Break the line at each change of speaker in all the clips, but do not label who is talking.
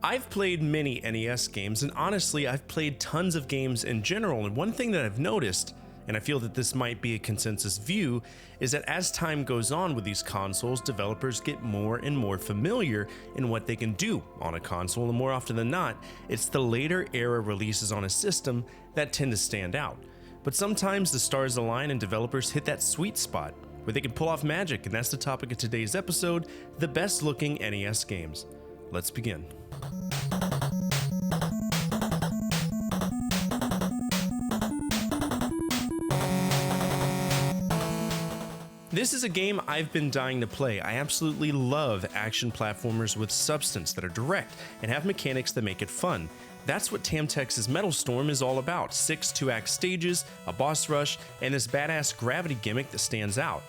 I've played many NES games, and honestly, I've played tons of games in general, and one thing that I've noticed, and I feel that this might be a consensus view, is that as time goes on with these consoles, developers get more and more familiar in what they can do on a console, and more often than not, it's the later era releases on a system that tend to stand out. But sometimes the stars align and developers hit that sweet spot where they can pull off magic, and that's the topic of today's episode, the best looking NES games. Let's begin. This is a game I've been dying to play. I absolutely love action platformers with substance that are direct and have mechanics that make it fun. That's what Texs' Metal Storm is all about. 6 2-act stages, a boss rush, and this badass gravity gimmick that stands out.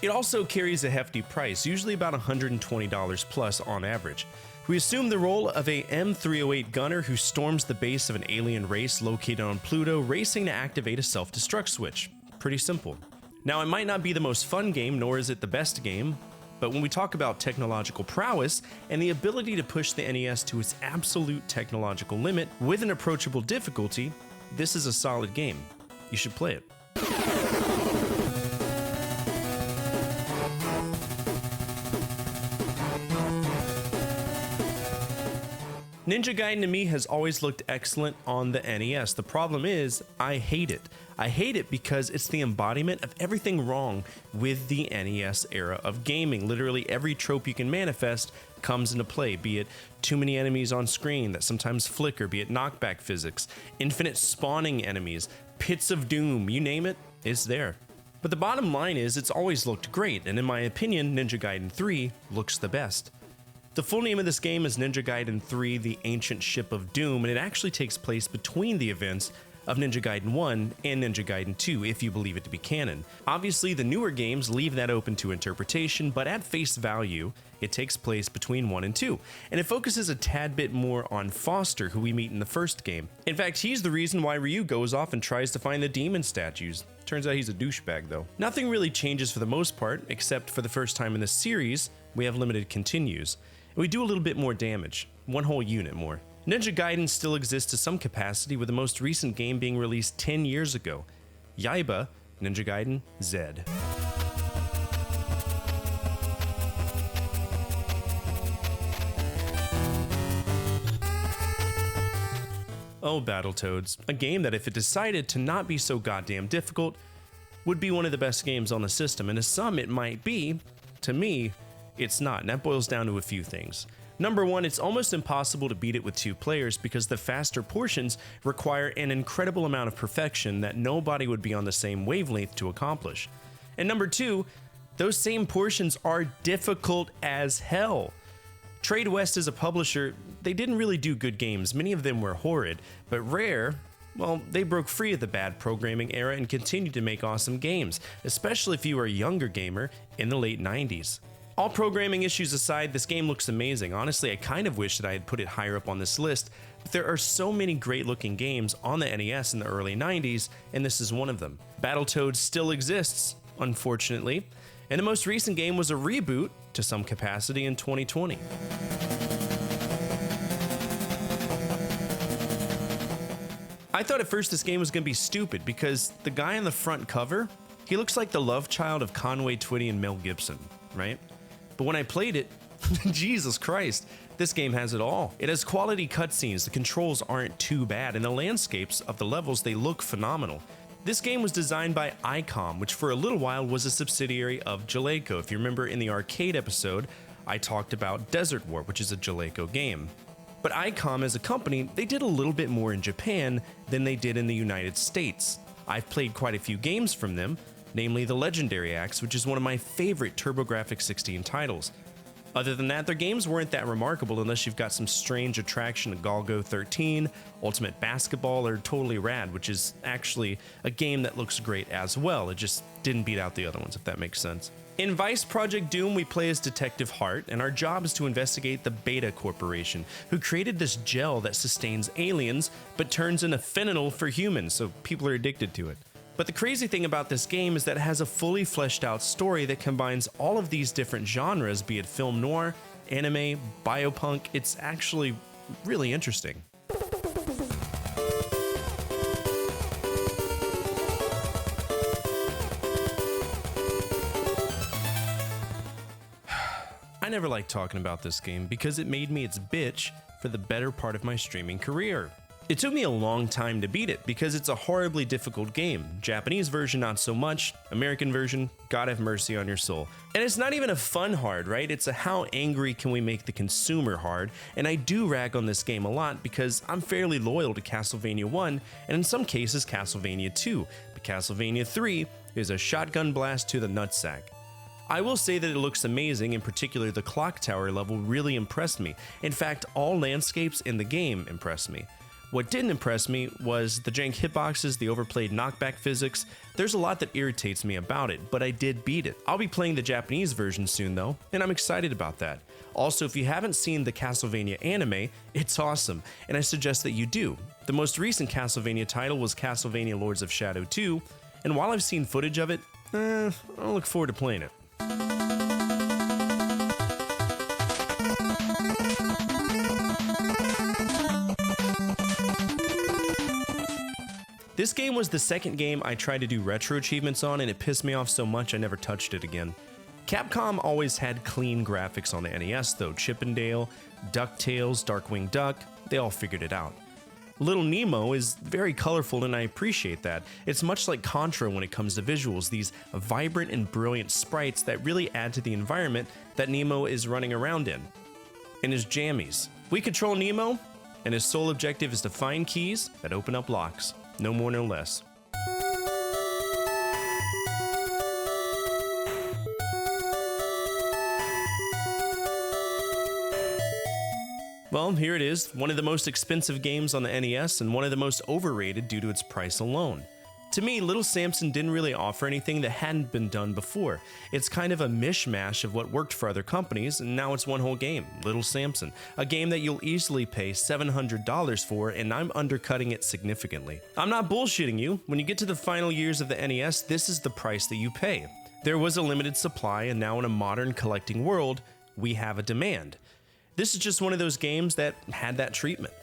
It also carries a hefty price, usually about $120 plus on average. We assume the role of a M308 gunner who storms the base of an alien race located on Pluto, racing to activate a self-destruct switch. Pretty simple. Now, it might not be the most fun game, nor is it the best game, but when we talk about technological prowess and the ability to push the NES to its absolute technological limit with an approachable difficulty, this is a solid game. You should play it. Ninja Gaiden to me has always looked excellent on the NES. The problem is, I hate it. I hate it because it's the embodiment of everything wrong with the NES era of gaming. Literally every trope you can manifest comes into play, be it too many enemies on screen that sometimes flicker, be it knockback physics, infinite spawning enemies, pits of doom, you name it, it's there. But the bottom line is, it's always looked great, and in my opinion, Ninja Gaiden 3 looks the best. The full name of this game is Ninja Gaiden 3: The Ancient Ship of Doom, and it actually takes place between the events of Ninja Gaiden 1 and Ninja Gaiden 2, if you believe it to be canon. Obviously, the newer games leave that open to interpretation, but at face value, it takes place between 1 and 2, and it focuses a tad bit more on Foster, who we meet in the first game. In fact, he's the reason why Ryu goes off and tries to find the demon statues. Turns out he's a douchebag, though. Nothing really changes for the most part, except for the first time in the series, we have limited continues. We do a little bit more damage, one whole unit more. Ninja Gaiden still exists to some capacity, with the most recent game being released 10 years ago. Yaiba, Ninja Gaiden Z. Oh, Battletoads, a game that if it decided to not be so goddamn difficult, would be one of the best games on the system, and to some it might be. To me, it's not, and that boils down to a few things. Number one, it's almost impossible to beat it with 2 players because the faster portions require an incredible amount of perfection that nobody would be on the same wavelength to accomplish. And number 2, those same portions are difficult as hell. Trade West as a publisher, they didn't really do good games, many of them were horrid, but Rare, well, they broke free of the bad programming era and continued to make awesome games, especially if you were a younger gamer in the late 90s. All programming issues aside, this game looks amazing. Honestly, I kind of wish that I had put it higher up on this list, but there are so many great looking games on the NES in the early 90s, and this is one of them. Battletoads still exists, unfortunately, and the most recent game was a reboot to some capacity in 2020. I thought at first this game was going to be stupid because the guy on the front cover, he looks like the love child of Conway Twitty and Mel Gibson, right? But when I played it, Jesus Christ, this game has it all. It has quality cutscenes, the controls aren't too bad, and the landscapes of the levels, they look phenomenal. This game was designed by ICOM, which for a little while was a subsidiary of Jaleco. If you remember in the arcade episode, I talked about Desert War, which is a Jaleco game. But ICOM as a company, they did a little bit more in Japan than they did in the United States. I've played quite a few games from them, namely the Legendary Axe, which is one of my favorite TurboGrafx-16 titles. Other than that, their games weren't that remarkable unless you've got some strange attraction to Golgo 13, Ultimate Basketball, or Totally Rad, which is actually a game that looks great as well. It just didn't beat out the other ones, if that makes sense. In Vice Project Doom, we play as Detective Hart, and our job is to investigate the Beta Corporation, who created this gel that sustains aliens, but turns into fentanyl for humans, so people are addicted to it. But the crazy thing about this game is that it has a fully fleshed out story that combines all of these different genres, be it film noir, anime, biopunk. It's actually really interesting. I never liked talking about this game because it made me its bitch for the better part of my streaming career. It took me a long time to beat it because it's a horribly difficult game. Japanese version not so much, American version, God have mercy on your soul. And it's not even a fun hard, right? It's a how angry can we make the consumer hard, and I do rag on this game a lot because I'm fairly loyal to Castlevania 1 and in some cases Castlevania 2, but Castlevania 3 is a shotgun blast to the nutsack. I will say that it looks amazing, in particular the clock tower level really impressed me. In fact, all landscapes in the game impressed me. What didn't impress me was the jank hitboxes, the overplayed knockback physics. There's a lot that irritates me about it, but I did beat it. I'll be playing the Japanese version soon though, and I'm excited about that. Also, if you haven't seen the Castlevania anime, it's awesome, and I suggest that you do. The most recent Castlevania title was Castlevania Lords of Shadow 2, and while I've seen footage of it, I look forward to playing it. This game was the second game I tried to do retro achievements on, and it pissed me off so much I never touched it again. Capcom always had clean graphics on the NES though. Chippendale, DuckTales, Darkwing Duck, they all figured it out. Little Nemo is very colorful and I appreciate that. It's much like Contra when it comes to visuals, these vibrant and brilliant sprites that really add to the environment that Nemo is running around in. And his jammies. We control Nemo, and his sole objective is to find keys that open up locks. No more, no less. Well, here it is, one of the most expensive games on the NES and one of the most overrated due to its price alone. To me, Little Samson didn't really offer anything that hadn't been done before. It's kind of a mishmash of what worked for other companies, and now it's one whole game, Little Samson, a game that you'll easily pay $700 for, and I'm undercutting it significantly. I'm not bullshitting you. When you get to the final years of the NES, this is the price that you pay. There was a limited supply, and now in a modern collecting world, we have a demand. This is just one of those games that had that treatment.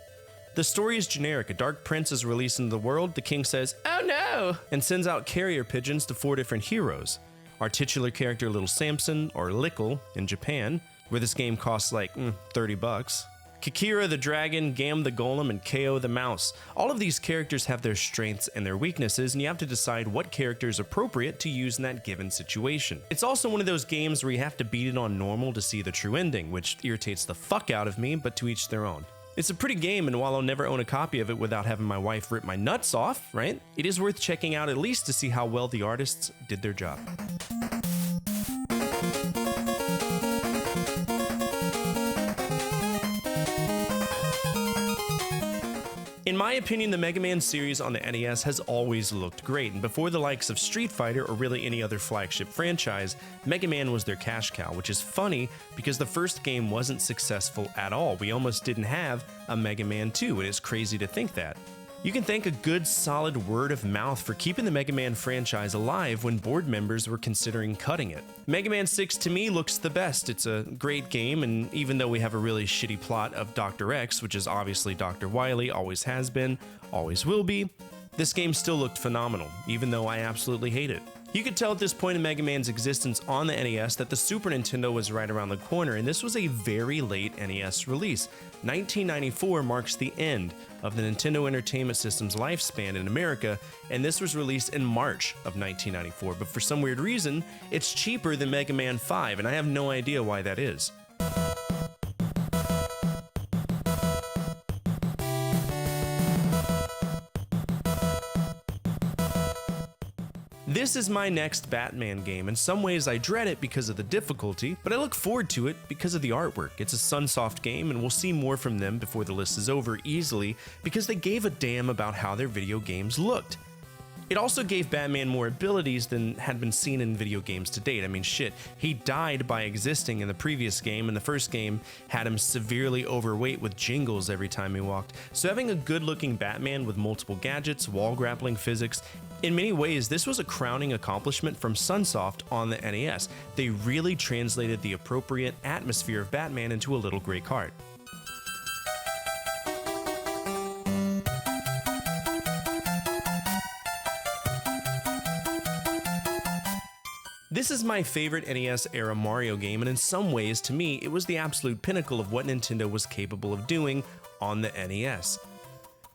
The story is generic. A dark prince is released into the world. The king says, "Oh no!" and sends out carrier pigeons to 4 different heroes. Our titular character, Little Samson, or Lickle in Japan, where this game costs like $30. Kikira the dragon, Gam the golem, and Ko the mouse. All of these characters have their strengths and their weaknesses, and you have to decide what character is appropriate to use in that given situation. It's also one of those games where you have to beat it on normal to see the true ending, which irritates the fuck out of me, but to each their own. It's a pretty game, and while I'll never own a copy of it without having my wife rip my nuts off, right? It is worth checking out at least to see how well the artists did their job. In my opinion, the Mega Man series on the NES has always looked great, and before the likes of Street Fighter or really any other flagship franchise, Mega Man was their cash cow, which is funny because the first game wasn't successful at all. We almost didn't have a Mega Man 2, and it's crazy to think that. You can thank a good, solid word of mouth for keeping the Mega Man franchise alive when board members were considering cutting it. Mega Man 6 to me looks the best. It's a great game, and even though we have a really shitty plot of Dr. X, which is obviously Dr. Wily, always has been, always will be, this game still looked phenomenal, even though I absolutely hate it. You could tell at this point in Mega Man's existence on the NES that the Super Nintendo was right around the corner, and this was a very late NES release. 1994 marks the end of the Nintendo Entertainment System's lifespan in America, and this was released in March of 1994, but for some weird reason, it's cheaper than Mega Man 5, and I have no idea why that is. This is my next Batman game. In some ways I dread it because of the difficulty, but I look forward to it because of the artwork. It's a Sunsoft game, and we'll see more from them before the list is over easily because they gave a damn about how their video games looked. It also gave Batman more abilities than had been seen in video games to date. I mean, shit, he died by existing in the previous game, and the first game had him severely overweight with jingles every time he walked. So having a good-looking Batman with multiple gadgets, wall grappling physics, in many ways, this was a crowning accomplishment from Sunsoft on the NES. They really translated the appropriate atmosphere of Batman into a little gray cart. This is my favorite NES era Mario game, and in some ways, to me, it was the absolute pinnacle of what Nintendo was capable of doing on the NES.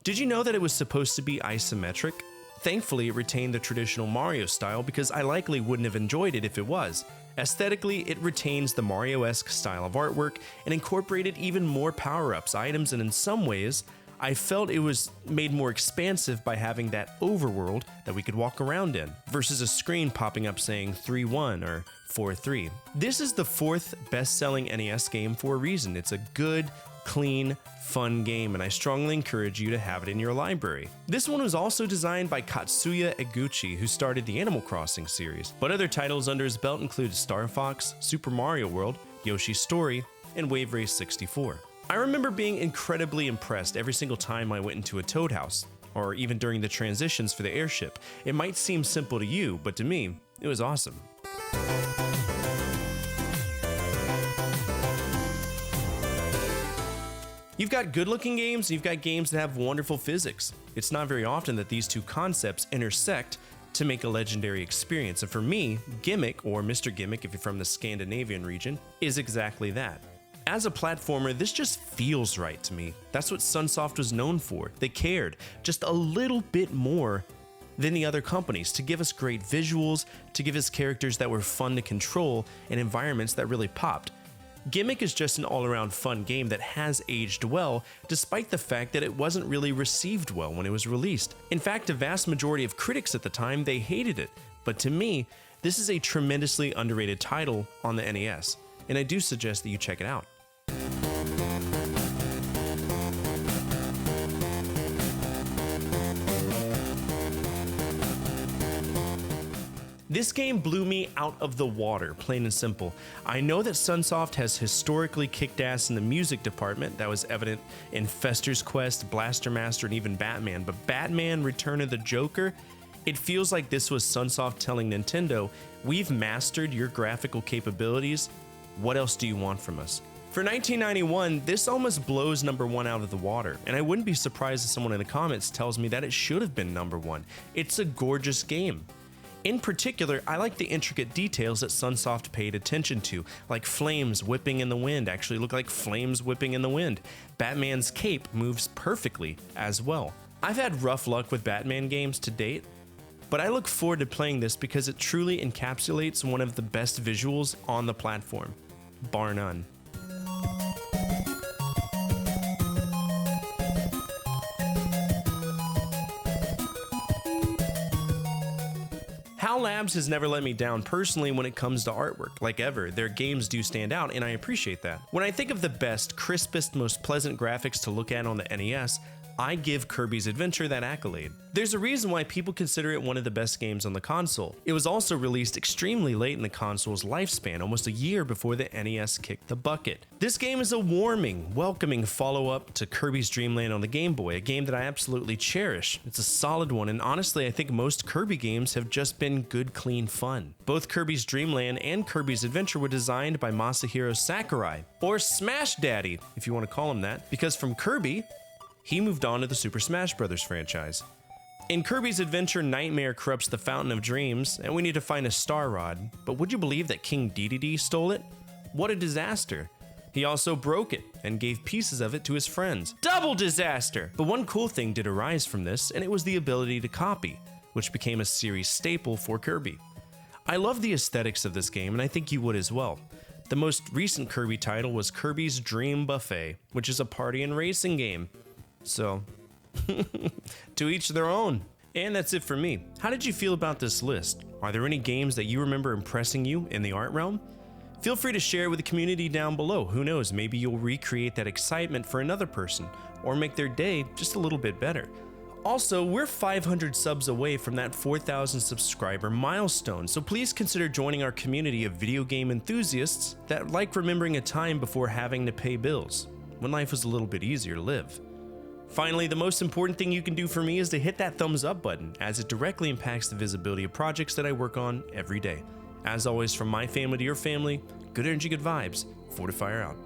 Did you know that it was supposed to be isometric? Thankfully, it retained the traditional Mario style because I likely wouldn't have enjoyed it if it was. Aesthetically, it retains the Mario-esque style of artwork and incorporated even more power-ups, items, and in some ways, I felt it was made more expansive by having that overworld that we could walk around in, versus a screen popping up saying 3-1 or 4-3. This is the 4th best-selling NES game for a reason. It's a good, clean, fun game, and I strongly encourage you to have it in your library. This one was also designed by Katsuya Eguchi, who started the Animal Crossing series, but other titles under his belt include Star Fox, Super Mario World, Yoshi's Story, and Wave Race 64. I remember being incredibly impressed every single time I went into a Toad house, or even during the transitions for the airship. It might seem simple to you, but to me, it was awesome. You've got good-looking games, you've got games that have wonderful physics. It's not very often that these two concepts intersect to make a legendary experience, and for me, Gimmick, or Mr. Gimmick if you're from the Scandinavian region, is exactly that. As a platformer, this just feels right to me. That's what Sunsoft was known for. They cared just a little bit more than the other companies to give us great visuals, to give us characters that were fun to control, and environments that really popped. Gimmick is just an all-around fun game that has aged well, despite the fact that it wasn't really received well when it was released. In fact, a vast majority of critics at the time, they hated it. But to me, this is a tremendously underrated title on the NES, and I do suggest that you check it out. This game blew me out of the water, plain and simple. I know that Sunsoft has historically kicked ass in the music department. That was evident in Fester's Quest, Blaster Master, and even Batman. But Batman: Return of the Joker, it feels like this was Sunsoft telling Nintendo, we've mastered your graphical capabilities. What else do you want from us? For 1991, this almost blows number 1 out of the water, and I wouldn't be surprised if someone in the comments tells me that it should have been number 1. It's a gorgeous game. In particular, I like the intricate details that Sunsoft paid attention to, like flames whipping in the wind actually look like flames whipping in the wind. Batman's cape moves perfectly as well. I've had rough luck with Batman games to date, but I look forward to playing this because it truly encapsulates one of the best visuals on the platform, bar none. HAL Labs has never let me down personally when it comes to artwork. Like ever, their games do stand out, and I appreciate that. When I think of the best, crispest, most pleasant graphics to look at on the NES, I give Kirbys Adventure that accolade. There's a reason why people consider it one of the best games on the console. It was also released extremely late in the console's lifespan, almost a year before the NES kicked the bucket. This game is a warming, welcoming follow-up to Kirby's Dream Land on the Game Boy, a game that I absolutely cherish. It's a solid one, and honestly, I think most Kirby games have just been good, clean fun. Both Kirby's Dream Land and Kirby's Adventure were designed by Masahiro Sakurai, or Smash Daddy, if you want to call him that, because from Kirby, he moved on to the Super Smash Bros. Franchise. In Kirby's Adventure, Nightmare corrupts the Fountain of Dreams, and we need to find a Star Rod. But would you believe that King Dedede stole it? What a disaster. He also broke it, and gave pieces of it to his friends. Double disaster! But one cool thing did arise from this, and it was the ability to copy, which became a series staple for Kirby. I love the aesthetics of this game, and I think you would as well. The most recent Kirby title was Kirby's Dream Buffet, which is a party and racing game. So, to each their own. And that's it for me. How did you feel about this list? Are there any games that you remember impressing you in the art realm? Feel free to share with the community down below. Who knows, maybe you'll recreate that excitement for another person, or make their day just a little bit better. Also, we're 500 subs away from that 4,000 subscriber milestone, so please consider joining our community of video game enthusiasts that like remembering a time before having to pay bills, when life was a little bit easier to live. Finally, the most important thing you can do for me is to hit that thumbs up button, as it directly impacts the visibility of projects that I work on every day. As always, from my family to your family, good energy, good vibes. Fortefyre out.